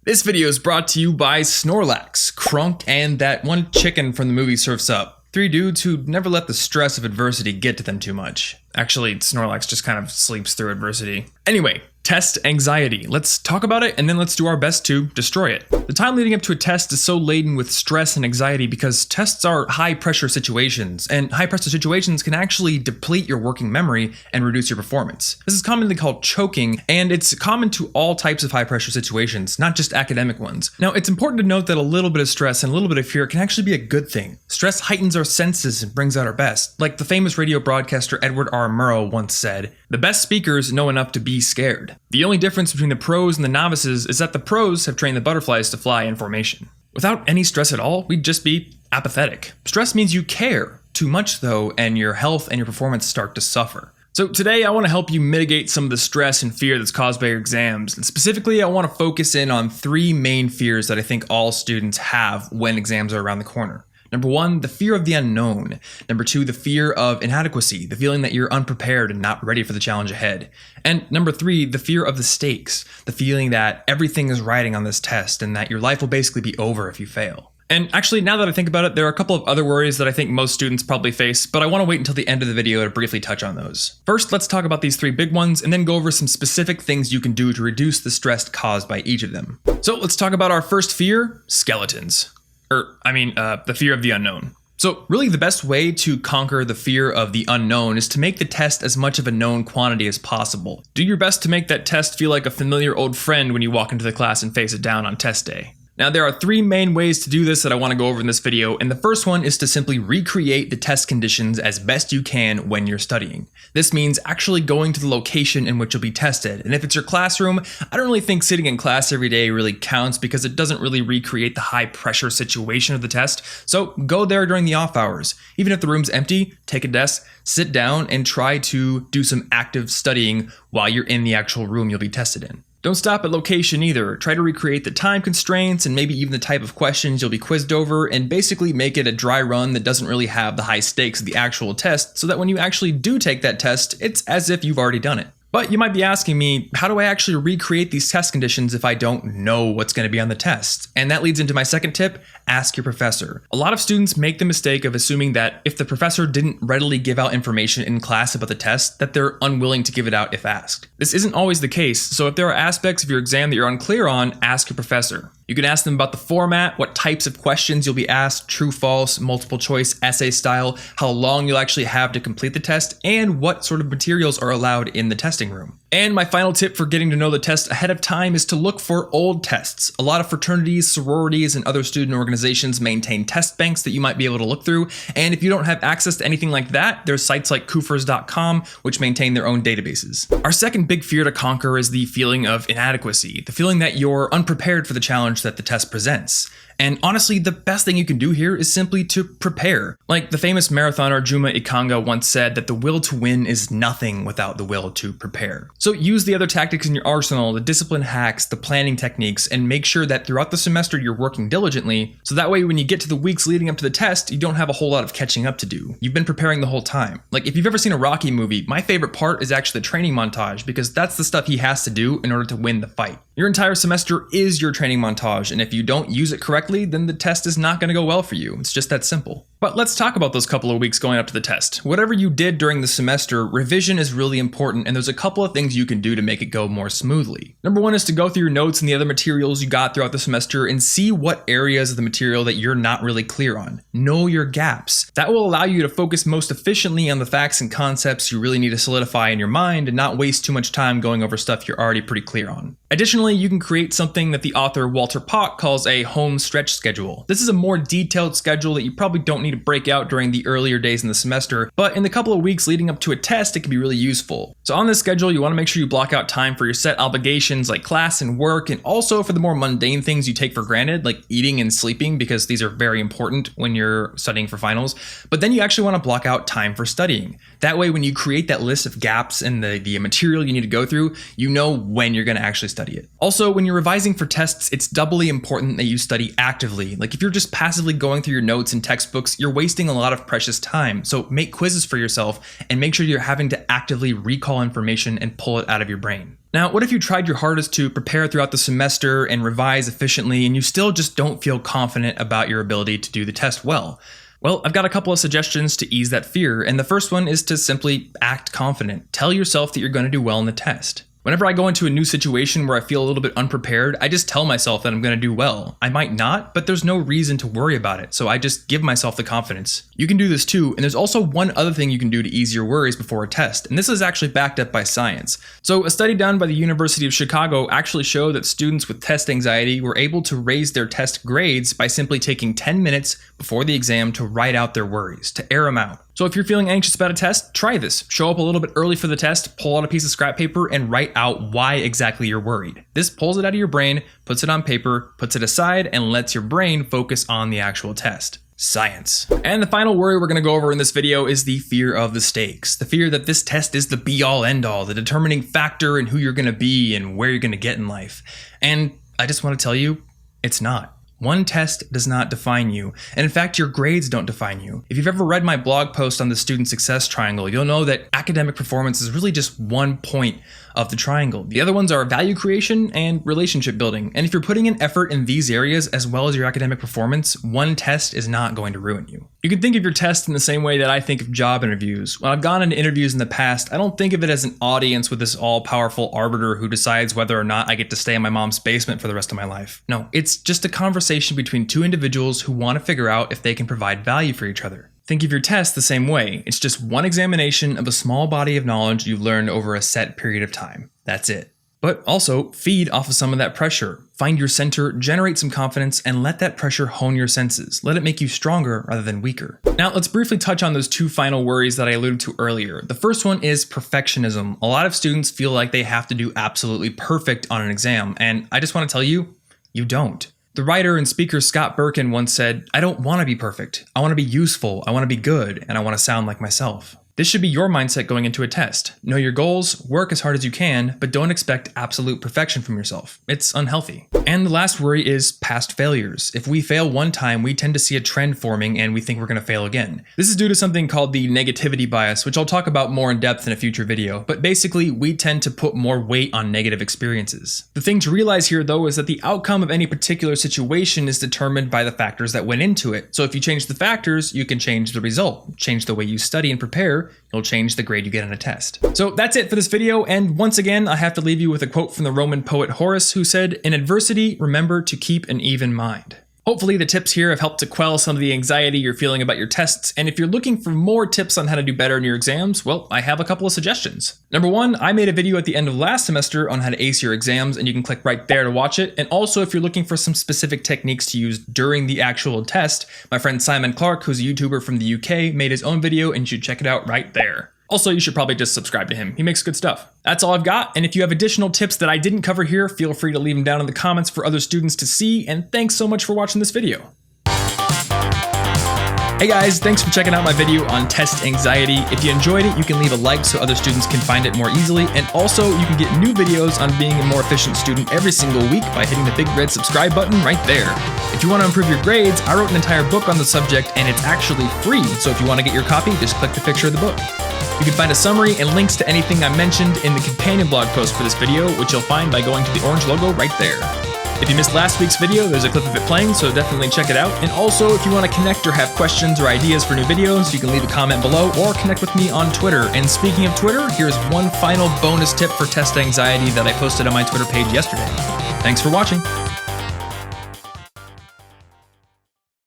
This video is brought to you by Snorlax, Crunk, and that one chicken from the movie Surf's Up. Three dudes who never let the stress of adversity get to them too much. Actually, Snorlax just kind of sleeps through adversity. Anyway, test anxiety. Let's talk about it and then let's do our best to destroy it. The time leading up to a test is so laden with stress and anxiety because tests are high pressure situations, and high pressure situations can actually deplete your working memory and reduce your performance. This is commonly called choking, and it's common to all types of high pressure situations, not just academic ones. Now, it's important to note that a little bit of stress and a little bit of fear can actually be a good thing. Stress heightens our senses and brings out our best. Like the famous radio broadcaster Edward R. Murrow once said, "The best speakers know enough to be scared." The only difference between the pros and the novices is that the pros have trained the butterflies to fly in formation. Without any stress at all, we'd just be apathetic. Stress means you care. Too much though, and your health and your performance start to suffer. So today I want to help you mitigate some of the stress and fear that's caused by your exams. And specifically, I want to focus in on three main fears that I think all students have when exams are around the corner. Number one, the fear of the unknown. Number two, the fear of inadequacy, the feeling that you're unprepared and not ready for the challenge ahead. And number three, the fear of the stakes, the feeling that everything is riding on this test and that your life will basically be over if you fail. And actually, now that I think about it, there are a couple of other worries that I think most students probably face, but I want to wait until the end of the video to briefly touch on those. First, let's talk about these three big ones and then go over some specific things you can do to reduce the stress caused by each of them. So let's talk about our first fear, skeletons. The fear of the unknown. So really the best way to conquer the fear of the unknown is to make the test as much of a known quantity as possible. Do your best to make that test feel like a familiar old friend when you walk into the class and face it down on test day. Now, there are three main ways to do this that I want to go over in this video, and the first one is to simply recreate the test conditions as best you can when you're studying. This means actually going to the location in which you'll be tested, and if it's your classroom, I don't really think sitting in class every day really counts because it doesn't really recreate the high pressure situation of the test, so go there during the off hours. Even if the room's empty, take a desk, sit down, and try to do some active studying while you're in the actual room you'll be tested in. Don't stop at location either. Try to recreate the time constraints and maybe even the type of questions you'll be quizzed over, and basically make it a dry run that doesn't really have the high stakes of the actual test, so that when you actually do take that test, it's as if you've already done it. But you might be asking me, how do I actually recreate these test conditions if I don't know what's going to be on the test? And that leads into my second tip, ask your professor. A lot of students make the mistake of assuming that if the professor didn't readily give out information in class about the test, that they're unwilling to give it out if asked. This isn't always the case, so if there are aspects of your exam that you're unclear on, ask your professor. You can ask them about the format, what types of questions you'll be asked, true, false, multiple choice, essay style, how long you'll actually have to complete the test, and what sort of materials are allowed in the testing room. And my final tip for getting to know the test ahead of time is to look for old tests. A lot of fraternities, sororities, and other student organizations maintain test banks that you might be able to look through. And if you don't have access to anything like that, there's sites like Koofers.com, which maintain their own databases. Our second big fear to conquer is the feeling of inadequacy, the feeling that you're unprepared for the challenge that the test presents. And honestly, the best thing you can do here is simply to prepare. Like the famous marathoner Juma Ikanga once said that the will to win is nothing without the will to prepare. So use the other tactics in your arsenal, the discipline hacks, the planning techniques, and make sure that throughout the semester you're working diligently, so that way when you get to the weeks leading up to the test, you don't have a whole lot of catching up to do. You've been preparing the whole time. Like if you've ever seen a Rocky movie, my favorite part is actually the training montage, because that's the stuff he has to do in order to win the fight. Your entire semester is your training montage, and if you don't use it correctly, then the test is not going to go well for you. It's just that simple. But let's talk about those couple of weeks going up to the test. Whatever you did during the semester, revision is really important, and there's a couple of things you can do to make it go more smoothly. Number one is to go through your notes and the other materials you got throughout the semester and see what areas of the material that you're not really clear on. Know your gaps. That will allow you to focus most efficiently on the facts and concepts you really need to solidify in your mind and not waste too much time going over stuff you're already pretty clear on. Additionally, you can create something that the author Walter Pock calls a home stretch schedule. This is a more detailed schedule that you probably don't need to break out during the earlier days in the semester, but in the couple of weeks leading up to a test, it can be really useful. So on this schedule, you want to make sure you block out time for your set obligations like class and work, and also for the more mundane things you take for granted, like eating and sleeping, because these are very important when you're studying for finals. But then you actually want to block out time for studying. That way, when you create that list of gaps in the material you need to go through, you know when you're going to actually study it. Also, when you're revising for tests, it's doubly important that you study actively. Like if you're just passively going through your notes and textbooks, you're wasting a lot of precious time. So make quizzes for yourself and make sure you're having to actively recall information and pull it out of your brain. Now, what if you tried your hardest to prepare throughout the semester and revise efficiently and you still just don't feel confident about your ability to do the test well? Well, I've got a couple of suggestions to ease that fear, and the first one is to simply act confident. Tell yourself that you're going to do well in the test. Whenever I go into a new situation where I feel a little bit unprepared, I just tell myself that I'm going to do well. I might not, but there's no reason to worry about it, so I just give myself the confidence. You can do this too, and there's also one other thing you can do to ease your worries before a test, and this is actually backed up by science. So a study done by the University of Chicago actually showed that students with test anxiety were able to raise their test grades by simply taking 10 minutes before the exam to write out their worries, to air them out. So if you're feeling anxious about a test, try this. Show up a little bit early for the test, pull out a piece of scrap paper, and write out why exactly you're worried. This pulls it out of your brain, puts it on paper, puts it aside, and lets your brain focus on the actual test. Science. And the final worry we're going to go over in this video is the fear of the stakes. The fear that this test is the be-all, end-all, the determining factor in who you're going to be and where you're going to get in life. And I just want to tell you, it's not. One test does not define you, and in fact, your grades don't define you. If you've ever read my blog post on the student success triangle, you'll know that academic performance is really just one point of the triangle. The other ones are value creation and relationship building, and if you're putting in effort in these areas as well as your academic performance, one test is not going to ruin you. You can think of your test in the same way that I think of job interviews. When I've gone into interviews in the past, I don't think of it as an audience with this all-powerful arbiter who decides whether or not I get to stay in my mom's basement for the rest of my life. No, it's just a conversation between two individuals who want to figure out if they can provide value for each other. Think of your test the same way. It's just one examination of a small body of knowledge you've learned over a set period of time. That's it. But also, feed off of some of that pressure. Find your center, generate some confidence, and let that pressure hone your senses. Let it make you stronger rather than weaker. Now, let's briefly touch on those two final worries that I alluded to earlier. The first one is perfectionism. A lot of students feel like they have to do absolutely perfect on an exam, and I just want to tell you, you don't. The writer and speaker Scott Birkin once said, "I don't want to be perfect. I want to be useful, I want to be good, and I want to sound like myself." This should be your mindset going into a test. Know your goals, work as hard as you can, but don't expect absolute perfection from yourself. It's unhealthy. And the last worry is past failures. If we fail one time, we tend to see a trend forming and we think we're going to fail again. This is due to something called the negativity bias, which I'll talk about more in depth in a future video. But basically, we tend to put more weight on negative experiences. The thing to realize here, though, is that the outcome of any particular situation is determined by the factors that went into it. So if you change the factors, you can change the result. Change the way you study and prepare, you'll change the grade you get on a test. So that's it for this video, and once again, I have to leave you with a quote from the Roman poet Horace, who said, "In adversity, remember to keep an even mind." Hopefully the tips here have helped to quell some of the anxiety you're feeling about your tests, and if you're looking for more tips on how to do better in your exams, well, I have a couple of suggestions. Number one, I made a video at the end of last semester on how to ace your exams, and you can click right there to watch it. And also, if you're looking for some specific techniques to use during the actual test, my friend Simon Clark, who's a YouTuber from the UK, made his own video, and you should check it out right there. Also, you should probably just subscribe to him. He makes good stuff. That's all I've got, and if you have additional tips that I didn't cover here, feel free to leave them down in the comments for other students to see, and thanks so much for watching this video. Hey guys, thanks for checking out my video on test anxiety. If you enjoyed it, you can leave a like so other students can find it more easily, and also you can get new videos on being a more efficient student every single week by hitting the big red subscribe button right there. If you want to improve your grades, I wrote an entire book on the subject, and it's actually free, so if you want to get your copy, just click the picture of the book. You can find a summary and links to anything I mentioned in the companion blog post for this video, which you'll find by going to the orange logo right there. If you missed last week's video, there's a clip of it playing, so definitely check it out. And also, if you want to connect or have questions or ideas for new videos, you can leave a comment below or connect with me on Twitter. And speaking of Twitter, here's one final bonus tip for test anxiety that I posted on my Twitter page yesterday. Thanks for watching.